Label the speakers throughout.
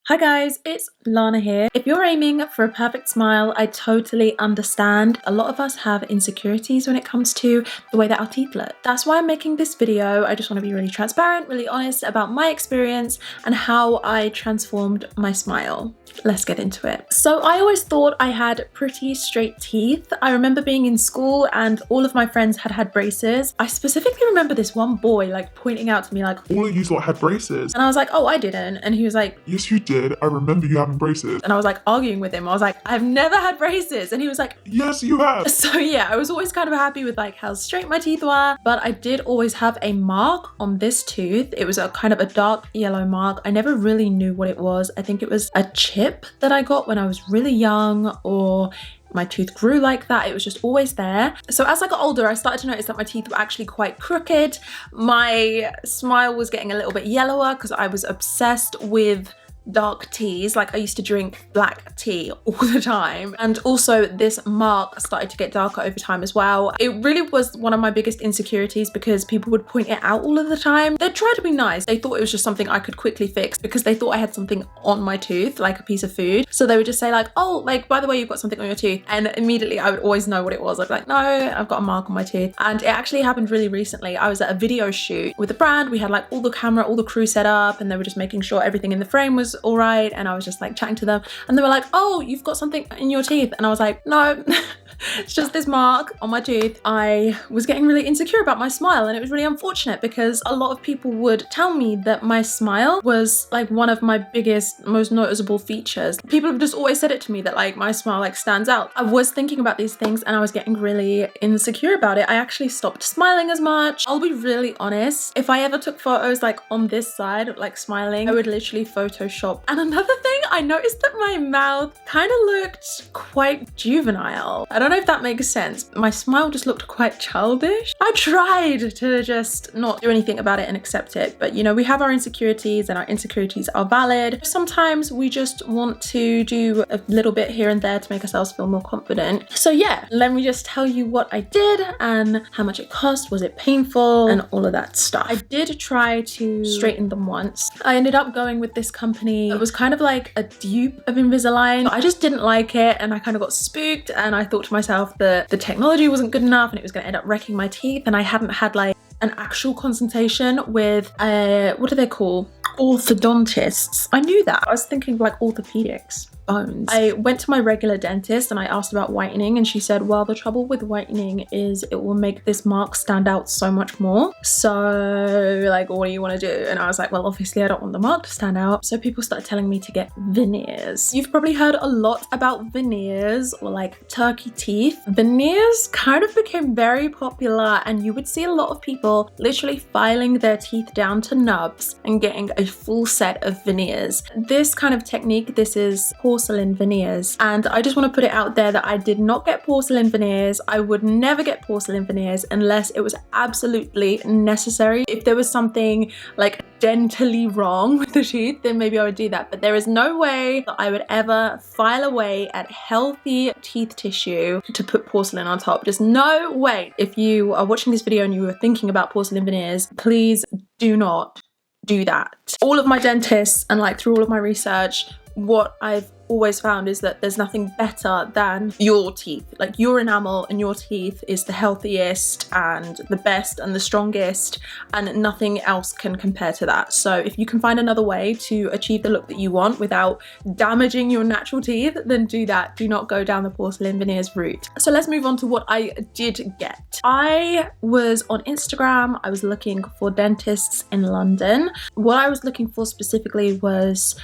Speaker 1: Hi guys, it's Lana here. If you're aiming for a perfect smile, I totally understand. A lot of us have insecurities when it comes to the way that our teeth look. That's why I'm making this video. I just want to be really transparent, really honest about my experience and how I transformed my smile. Let's get into it. So I always thought I had pretty straight teeth. I remember being in school and all of my friends had braces. I specifically remember this one boy like pointing out to me like,
Speaker 2: all of you lot had braces.
Speaker 1: And I was like, oh, I didn't. And he was like,
Speaker 2: yes, you did. I remember you having braces.
Speaker 1: And I was like arguing with him. I was like, I've never had braces. And he was like,
Speaker 2: yes, you have.
Speaker 1: So yeah, I was always kind of happy with like how straight my teeth were, but I did always have a mark on this tooth. It was a kind of a dark yellow mark. I never really knew what it was. I think it was a chip that I got when I was really young, or my tooth grew like that. It was just always there. So as I got older, I started to notice that my teeth were actually quite crooked. My smile was getting a little bit yellower because I was obsessed with dark teas. Like I used to drink black tea all the time, and also this mark started to get darker over time as well. It really was one of my biggest insecurities because people would point it out all of the time. They'd try to be nice. They thought it was just something I could quickly fix because they thought I had something on my tooth, like a piece of food. So they would just say like, oh, like by the way, you've got something on your tooth, and immediately I would always know what it was. I'd be like, no, I've got a mark on my tooth. And it actually happened really recently. I was at a video shoot with a brand. We had like all the camera, all the crew set up, and they were just making sure everything in the frame was all right. And I was just like chatting to them, and they were like, oh, you've got something in your teeth. And I was like, no, it's just this mark on my tooth. I was getting really insecure about my smile, and it was really unfortunate because a lot of people would tell me that my smile was like one of my biggest, most noticeable features. People have just always said it to me that like my smile like stands out. I was thinking about these things and I was getting really insecure about it. I actually stopped smiling as much. I'll be really honest. If I ever took photos like on this side, like smiling, I would literally Photoshop. And another thing, I noticed that my mouth kind of looked quite juvenile. I don't know if that makes sense. My smile just looked quite childish. I tried to just not do anything about it and accept it, but you know, we have our insecurities and our insecurities are valid. Sometimes we just want to do a little bit here and there to make ourselves feel more confident. So yeah, let me just tell you what I did and how much it cost. Was it painful and all of that stuff. I did try to straighten them once. I ended up going with this company. It was kind of like a dupe of Invisalign. I just didn't like it and I kind of got spooked, and I thought to myself that the technology wasn't good enough and it was going to end up wrecking my teeth, and I hadn't had like an actual consultation with what do they call? Orthodontists. I knew that. I was thinking like orthopedics. Bones. I went to my regular dentist and I asked about whitening, and she said, well, the trouble with whitening is it will make this mark stand out so much more. So like, what do you want to do? And I was like, well, obviously I don't want the mark to stand out. So people started telling me to get veneers. You've probably heard a lot about veneers, or like turkey teeth. Veneers kind of became very popular, and you would see a lot of people literally filing their teeth down to nubs and getting a full set of veneers. This kind of technique, this is porcelain veneers, and I just want to put it out there that I did not get porcelain veneers. I would never get porcelain veneers unless it was absolutely necessary. If there was something like dentally wrong with the teeth, then maybe I would do that, but there is no way that I would ever file away at healthy teeth tissue to put porcelain on top. Just no way. If you are watching this video and you were thinking about porcelain veneers, please do not do that. All of my dentists, and like through all of my research, what I've always found is that there's nothing better than your teeth. Like your enamel and your teeth is the healthiest and the best and the strongest, and nothing else can compare to that. So if you can find another way to achieve the look that you want without damaging your natural teeth, then do that. Do not go down the porcelain veneers route. So let's move on to what I did get. I was on Instagram. I was looking for dentists in London. What I was looking for specifically was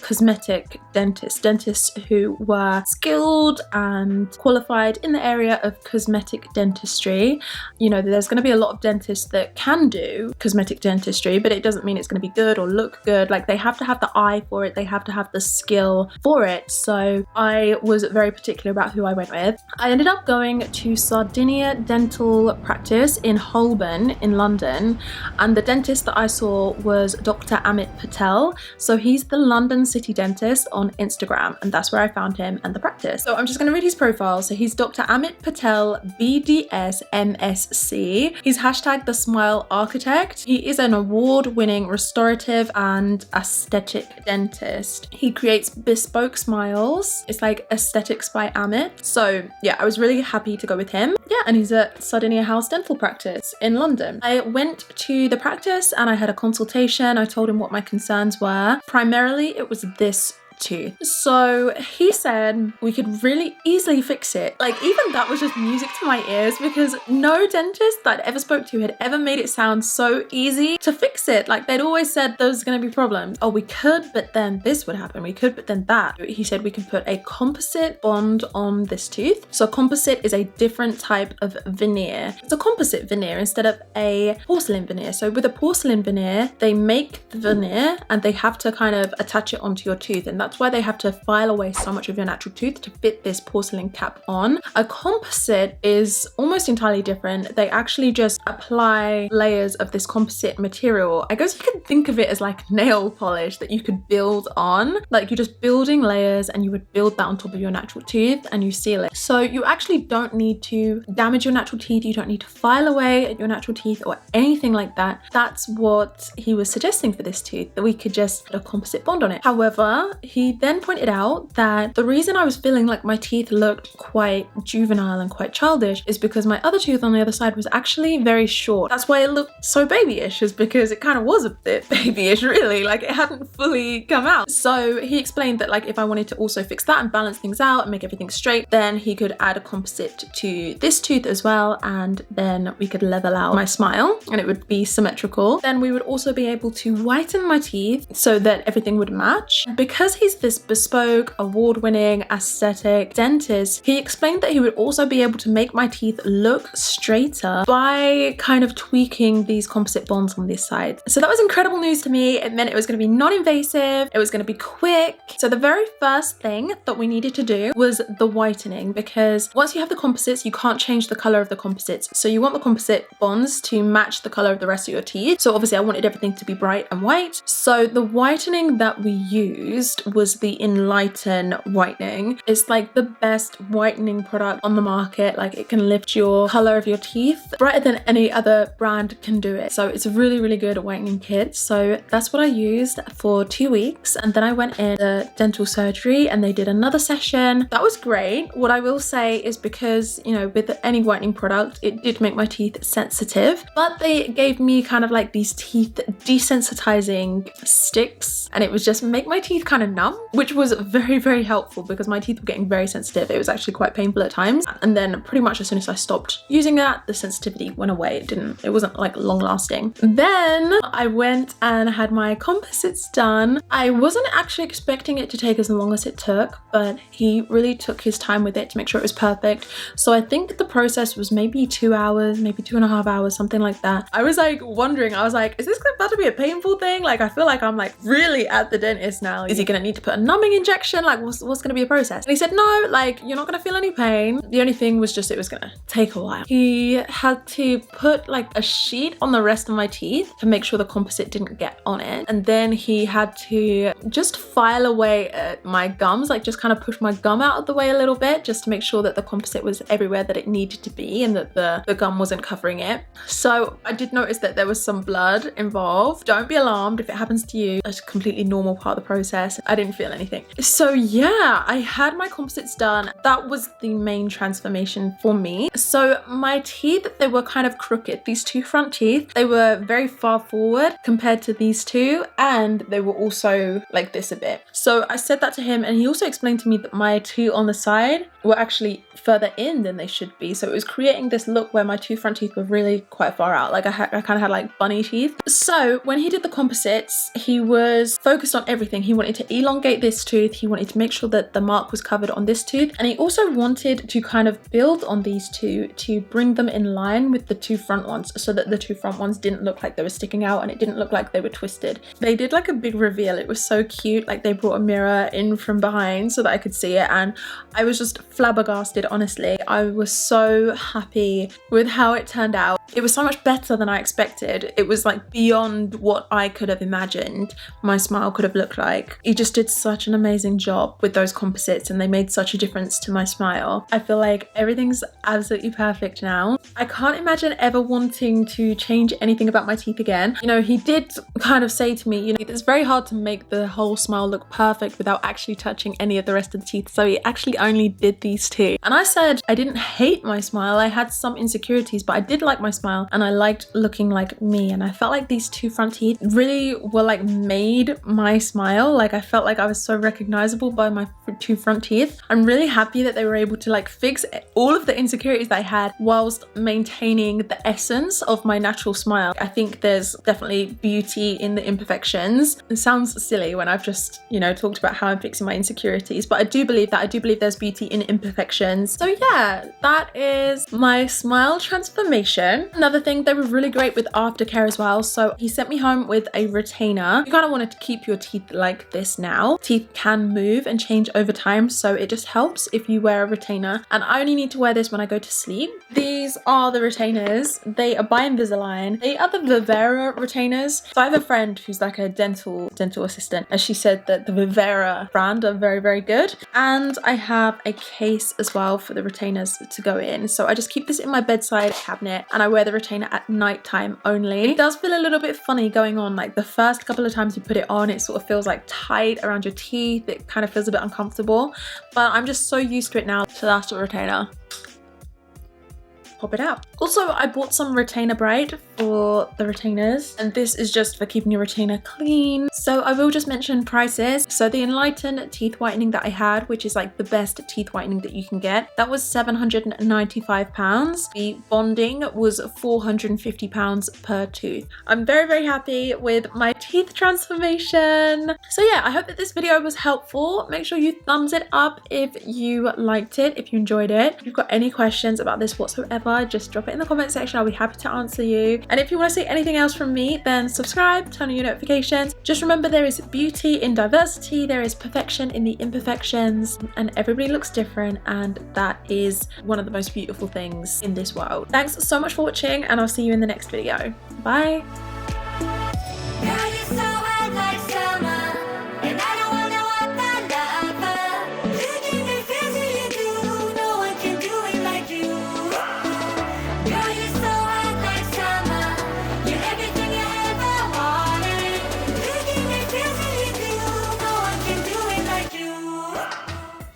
Speaker 1: cosmetic dentists who were skilled and qualified in the area of cosmetic dentistry. You know, there's going to be a lot of dentists that can do cosmetic dentistry, but it doesn't mean it's going to be good or look good. Like, they have to have the eye for it, they have to have the skill for it. So I was very particular about who I went with. I ended up going to Sardinia Dental Practice in Holborn in London, and the dentist that I saw was Dr. Amit Patel. So he's the London City Dentist on Instagram, and that's where I found him and the practice. So I'm just going to read his profile. So he's Dr. Amit Patel, BDS MSc. He's hashtag the Smile Architect. He is an award-winning restorative and aesthetic dentist. He creates bespoke smiles. It's like Aesthetics by Amit. So yeah, I was really happy to go with him. Yeah, and he's at Sardinia House Dental Practice in London. I went to the practice and I had a consultation. I told him what my concerns were. Primarily, it was this tooth. So he said we could really easily fix it. Like, even that was just music to my ears, because no dentist that I ever spoke to had ever made it sound so easy to fix it. Like, they'd always said there's going to be problems. Oh, we could, but then this would happen. We could, but then that. He said we could put a composite bond on this tooth. So composite is a different type of veneer. It's a composite veneer instead of a porcelain veneer. So with a porcelain veneer, they make the veneer and they have to kind of attach it onto your tooth, and that's why they have to file away so much of your natural tooth to fit this porcelain cap on. A composite is almost entirely different. They actually just apply layers of this composite material. I guess you could think of it as like nail polish that you could build on. Like, you're just building layers and you would build that on top of your natural tooth and you seal it. So you actually don't need to damage your natural teeth. You don't need to file away at your natural teeth or anything like that. That's what he was suggesting for this tooth, that we could just put a composite bond on it. However, he then pointed out that the reason I was feeling like my teeth looked quite juvenile and quite childish is because my other tooth on the other side was actually very short. That's why it looked so babyish, is because it kind of was a bit babyish, really. Like, it hadn't fully come out. So he explained that, like, if I wanted to also fix that and balance things out and make everything straight, then he could add a composite to this tooth as well, and then we could level out my smile and it would be symmetrical. Then we would also be able to whiten my teeth so that everything would match. Because he's this bespoke, award-winning aesthetic dentist, he explained that he would also be able to make my teeth look straighter by kind of tweaking these composite bonds on this side. So that was incredible news to me. It meant it was going to be non-invasive, it was going to be quick. So the very first thing that we needed to do was the whitening, because once you have the composites, you can't change the color of the composites. So you want the composite bonds to match the color of the rest of your teeth. So obviously I wanted everything to be bright and white. So the whitening that we used was the Enlighten whitening. It's like the best whitening product on the market. Like, it can lift your color of your teeth brighter than any other brand can do it. So it's a really, really good whitening kit. So that's what I used for 2 weeks, and then I went in the dental surgery and they did another session. That was great. What I will say is, because, you know, with any whitening product, it did make my teeth sensitive, but they gave me kind of like these teeth desensitizing sticks, and it was just make my teeth kind of numb, which was very, very helpful because my teeth were getting very sensitive. It was actually quite painful at times. And then pretty much as soon as I stopped using that, the sensitivity went away. It wasn't like long lasting. Then I went and had my composites done. I wasn't actually expecting it to take as long as it took, but he really took his time with it to make sure it was perfect. So I think the process was maybe 2 hours, maybe 2.5 hours, something like that. I was like wondering, I was like, is this about to be a painful thing? Like, I feel like I'm like really at the dentist now. Is he gonna need to put a numbing injection? Like, what's gonna be a process? And he said, no, like, you're not gonna feel any pain. The only thing was just it was gonna take a while. He had to put like a sheet on the rest of my teeth to make sure the composite didn't get on it. And then he had to just file away at my gums, like just kind of push my gum out of the way a little bit, just to make sure that the composite was everywhere that it needed to be and that the gum wasn't covering it. So I did notice that there was some blood involved. Don't be alarmed if it happens to you. It's a completely normal part of the process. I didn't feel anything. So yeah, I had my composites done. That was the main transformation for me. So my teeth, they were kind of crooked. These two front teeth, they were very far forward compared to these two, and they were also like this a bit. So I said that to him, and he also explained to me that my two on the side were actually further in than they should be. So it was creating this look where my two front teeth were really quite far out. Like I kind of had like bunny teeth. So when he did the composites, he was focused on everything. He wanted to elongate this tooth. He wanted to make sure that the mark was covered on this tooth. And he also wanted to kind of build on these two to bring them in line with the two front ones, so that the two front ones didn't look like they were sticking out and it didn't look like they were twisted. They did like a big reveal. It was so cute. Like, they brought a mirror in from behind so that I could see it, and I was just flabbergasted, honestly. I was so happy with how it turned out. It was so much better than I expected. It was like beyond what I could have imagined my smile could have looked like. He just did such an amazing job with those composites and they made such a difference to my smile. I feel like everything's absolutely perfect now. I can't imagine ever wanting to change anything about my teeth again. You know, he did kind of say to me, you know, it's very hard to make the whole smile look perfect without actually touching any of the rest of the teeth. So he actually only did these two. And I said I didn't hate my smile. I had some insecurities, but I did like my smile and I liked looking like me. And I felt like these two front teeth really were like made my smile. Like I felt like I was so recognizable by my two front teeth. I'm really happy that they were able to like fix all of the insecurities that I had whilst maintaining the essence of my natural smile. I think there's definitely beauty in the imperfections. It sounds silly when I've just, you know, talked about how I'm fixing my insecurities, but I do believe that. I do believe there's beauty in imperfections. So yeah, that is my smile transformation. Another thing, they were really great with aftercare as well. So he sent me home with a retainer. You kind of want to keep your teeth like this now. Teeth can move and change over time, so it just helps if you wear a retainer. And I only need to wear this when I go to sleep. These are the retainers. They are by Invisalign. They are the Vivera retainers. So I have a friend who's like a dental assistant, and she said that the Vivera brand are very, very good. And I have a case as well for the retainers to go in. So I just keep this in my bedside cabinet and I wear the retainer at night time only. It does feel a little bit funny going on, like the first couple of times you put it on, it sort of feels like tight around your teeth. It kind of feels a bit uncomfortable, but I'm just so used to it now. So that's the retainer. Pop it out. Also, I bought some retainer braid for the retainers, and this is just for keeping your retainer clean. So I will just mention prices. So the Enlighten teeth whitening that I had, which is like the best teeth whitening that you can get, that was £795. The bonding was £450 per tooth. I'm very, very happy with my teeth transformation. So yeah, I hope that this video was helpful. Make sure you thumbs it up if you liked it, if you enjoyed it. If you've got any questions about this whatsoever, just drop it in the comment section. I'll be happy to answer you. And if you want to see anything else from me, then subscribe, turn on your notifications. Just remember, there is beauty in diversity, there is perfection in the imperfections, and everybody looks different, and that is one of the most beautiful things in this world. Thanks so much for watching, and I'll see you in the next video. Bye.